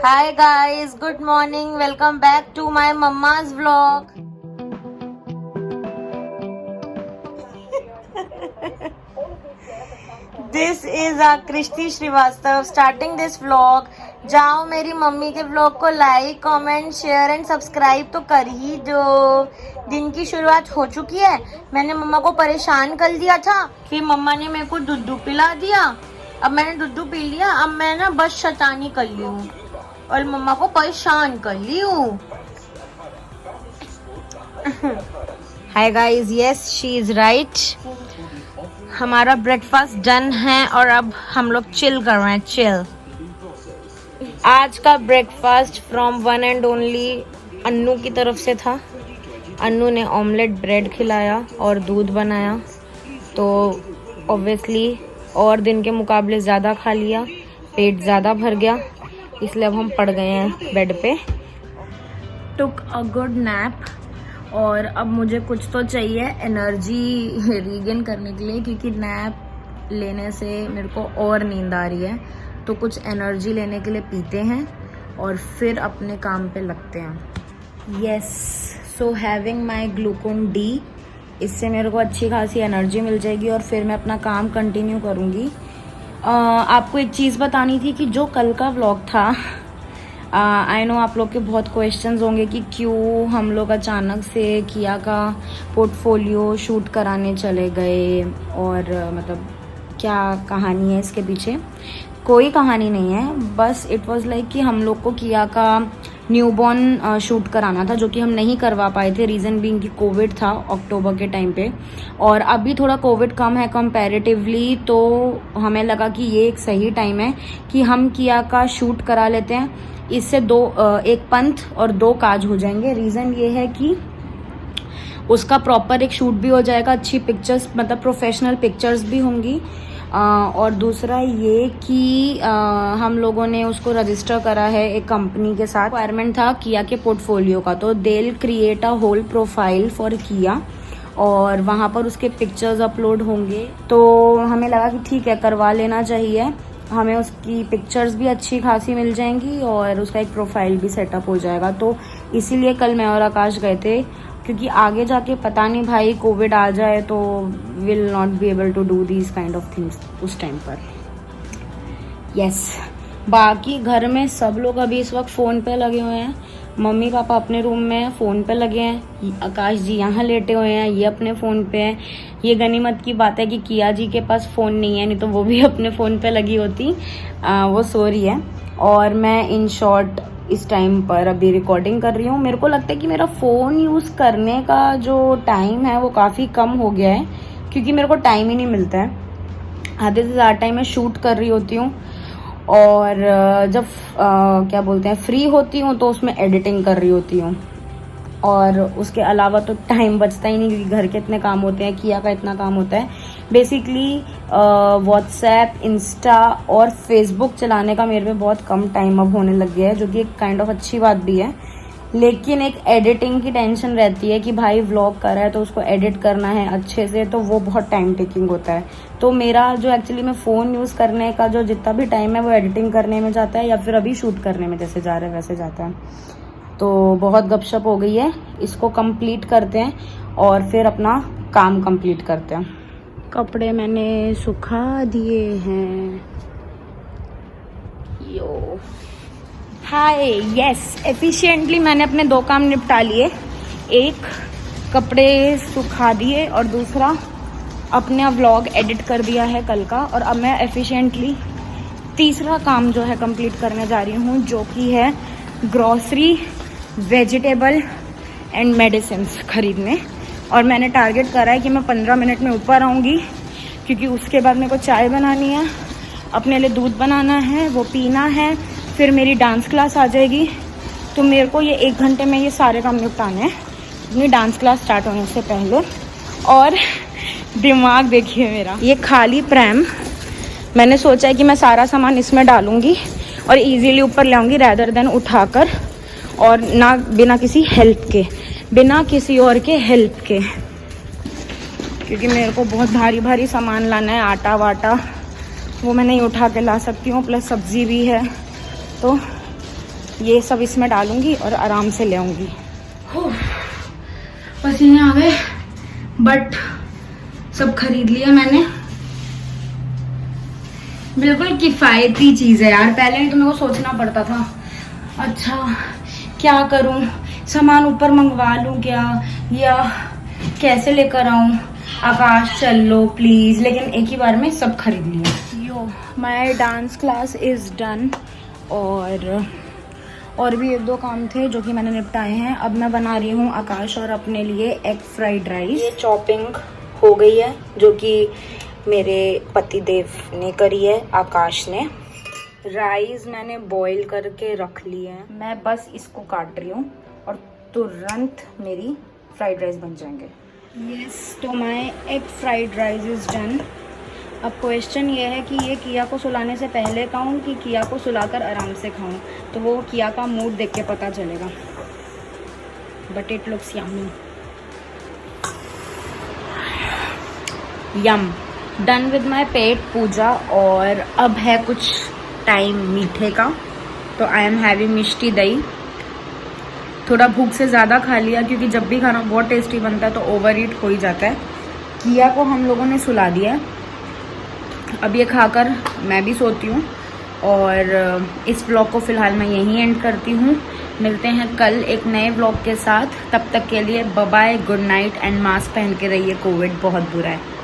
Hi guys, good morning. Welcome back to my mama's vlog. This is Krishti Srivastav starting this vlog. जाओ मेरी mummy के vlog को like, comment, share and subscribe तो कर ही दो। दिन की शुरुआत हो चुकी है। मैंने मम्मा को परेशान कर दिया था, फिर मम्मा ने मेरे को दूध पिला दिया। अब मैंने दूध पी लिया। अब मैं ना बस शैतानी कर ली हूँ और मम्मा को परेशान कर ली हूँ। Hi guys, yes she is right. हमारा ब्रेकफास्ट डन है और अब हम लोग चिल कर रहे हैं। चिल। आज का breakfast from one and only Annu की तरफ से था। अन्नू ने ऑमलेट ब्रेड खिलाया और दूध बनाया, तो ऑब्वियसली और दिन के मुकाबले ज़्यादा खा लिया, पेट ज़्यादा भर गया, इसलिए अब हम पड़ गए हैं बेड पे। टुक अ गुड नैप और अब मुझे कुछ तो चाहिए एनर्जी रीगेन करने के लिए, क्योंकि नैप लेने से मेरे को और नींद आ रही है। तो कुछ एनर्जी लेने के लिए पीते हैं और फिर अपने काम पे लगते हैं। Yes, so having my Glucon D, इससे मेरे को अच्छी खासी एनर्जी मिल जाएगी और फिर मैं अपना काम कंटिन्यू करूँगी। आपको एक चीज़ बतानी थी कि जो कल का व्लॉग था, आई नो आप लोग के बहुत क्वेश्चंस होंगे कि क्यों हम लोग अचानक से किया का पोर्टफोलियो शूट कराने चले गए और मतलब क्या कहानी है इसके पीछे। कोई कहानी नहीं है, बस इट वाज लाइक कि हम लोग को किया का न्यूबॉर्न शूट कराना था, जो कि हम नहीं करवा पाए थे। रीज़न बीइंग कि कोविड था अक्टूबर के टाइम पे, और अभी थोड़ा कोविड कम है कंपैरेटिवली, तो हमें लगा कि ये एक सही टाइम है कि हम किया का शूट करा लेते हैं। इससे एक पंथ और दो काज हो जाएंगे। रीज़न ये है कि उसका प्रॉपर एक शूट भी हो जाएगा, अच्छी पिक्चर्स मतलब प्रोफेशनल पिक्चर्स भी होंगी, और दूसरा ये कि हम लोगों ने उसको रजिस्टर करा है एक कंपनी के साथ। रिक्वायरमेंट था किया के पोर्टफोलियो का, तो they will create a whole profile for किया और वहाँ पर उसके पिक्चर्स अपलोड होंगे। तो हमें लगा कि ठीक है, करवा लेना चाहिए, हमें उसकी पिक्चर्स भी अच्छी खासी मिल जाएंगी और उसका एक प्रोफाइल भी सेटअप हो जाएगा। तो इसीलिए कल मैं और आकाश गए थे, क्योंकि आगे जाके पता नहीं भाई कोविड आ जाए तो will not be able to do these kind of things उस टाइम पर। यस, बाकी घर में सब लोग अभी इस वक्त फ़ोन पे लगे हुए हैं। मम्मी पापा अपने रूम में फ़ोन पे लगे हैं, आकाश जी यहाँ लेटे हुए हैं, ये अपने फ़ोन पे हैं। ये गनीमत की बात है कि किया जी के पास फ़ोन नहीं है, नहीं तो वो भी अपने फ़ोन पे लगी होती। वो सो रही है और मैं इन शॉर्ट इस टाइम पर अभी रिकॉर्डिंग कर रही हूँ। मेरे को लगता है कि मेरा फ़ोन यूज़ करने का जो टाइम है वो काफ़ी कम हो गया है, क्योंकि मेरे को टाइम ही नहीं मिलता है। आधे से ज़्यादा टाइम मैं शूट कर रही होती हूँ और जब क्या बोलते हैं फ्री होती हूँ तो उसमें एडिटिंग कर रही होती हूँ, और उसके अलावा तो टाइम बचता ही नहीं, क्योंकि घर के इतने काम होते हैं, किया का इतना काम होता है। बेसिकली व्हाट्सएप, इंस्टा और फेसबुक चलाने का मेरे पे बहुत कम टाइम अब होने लग गया है, जो कि एक काइंड ऑफ अच्छी बात भी है। लेकिन एक एडिटिंग की टेंशन रहती है कि भाई व्लॉग कर रहा है तो उसको एडिट करना है अच्छे से, तो वो बहुत टाइम टेकिंग होता है। तो मेरा जो एक्चुअली मैं फ़ोन यूज़ करने का जो जितना भी टाइम है वो एडिटिंग करने में जाता है, या फिर अभी शूट करने में जैसे जा रहा है वैसे जाता है। तो बहुत गपशप हो गई है, इसको कंप्लीट करते हैं और फिर अपना काम कंप्लीट करते हैं। कपड़े मैंने सुखा दिए हैं। यो हाय, यस, एफिशिएंटली मैंने अपने दो काम निपटा लिए। एक कपड़े सुखा दिए और दूसरा अपना व्लॉग एडिट कर दिया है कल का, और अब मैं एफिशिएंटली तीसरा काम जो है कंप्लीट करने जा रही हूँ, जो कि है ग्रॉसरी, वेजिटेबल एंड मेडिसिन खरीदने। और मैंने टारगेट करा है कि मैं 15 मिनट में ऊपर आऊँगी, क्योंकि उसके बाद मेरे को चाय बनानी है, अपने लिए दूध बनाना है, वो पीना है, फिर मेरी डांस क्लास आ जाएगी। तो मेरे को ये 1 घंटे में ये सारे काम निपटाने हैं अपनी डांस क्लास स्टार्ट होने से पहले। और दिमाग देखिए मेरा, ये खाली प्रैम, मैंने सोचा है कि मैं सारा सामान इसमें डालूंगी और इजीली ऊपर ले आऊँगी, रैदर देन उठाकर, और ना बिना किसी हेल्प के, बिना किसी और के हेल्प के, क्योंकि मेरे को बहुत भारी भारी सामान लाना है। आटा वाटा वो मैं नहीं उठा के ला सकती हूँ, प्लस सब्जी भी है, तो ये सब इसमें डालूंगी और आराम से ले आऊंगी। पसीने आ गए, बट सब खरीद लिया मैंने। बिल्कुल किफायती चीज है यार, पहले ही तो मेरे को सोचना पड़ता था। अच्छा क्या करूं, सामान ऊपर मंगवा लूं क्या, या कैसे लेकर आऊं। आकाश चल लो प्लीज, लेकिन एक ही बार में सब खरीद लिया। Yo my dance class is done, और भी 1-2 काम थे जो कि मैंने निपटाए हैं। अब मैं बना रही हूँ आकाश और अपने लिए एग फ्राइड राइस। ये चॉपिंग हो गई है जो कि मेरे पति देव ने करी है, आकाश ने। राइस मैंने बॉईल करके रख लिया है, मैं बस इसको काट रही हूँ और तुरंत मेरी फ्राइड राइस बन जाएंगे। यस, तो my egg fried rice is done. अब क्वेश्चन ये है कि ये किया को सुलाने से पहले खाऊं कि किया को सुलाकर आराम से खाऊं, तो वो किया का मूड देख के पता चलेगा। But it looks yummy. Yum done with my pet Puja, और अब है कुछ टाइम मीठे का, तो आई एम हैविंग मिष्टी दही। थोड़ा भूख से ज़्यादा खा लिया क्योंकि जब भी खाना बहुत टेस्टी बनता है तो ओवर ईट हो ही जाता है। किया को हम लोगों ने सुला दिया है, अब ये खाकर मैं भी सोती हूँ। और इस व्लॉग को फ़िलहाल मैं यहीं एंड करती हूँ। मिलते हैं कल एक नए व्लॉग के साथ, तब तक के लिए bye bye, good night and mask पहन के रहिए, कोविड बहुत बुरा है।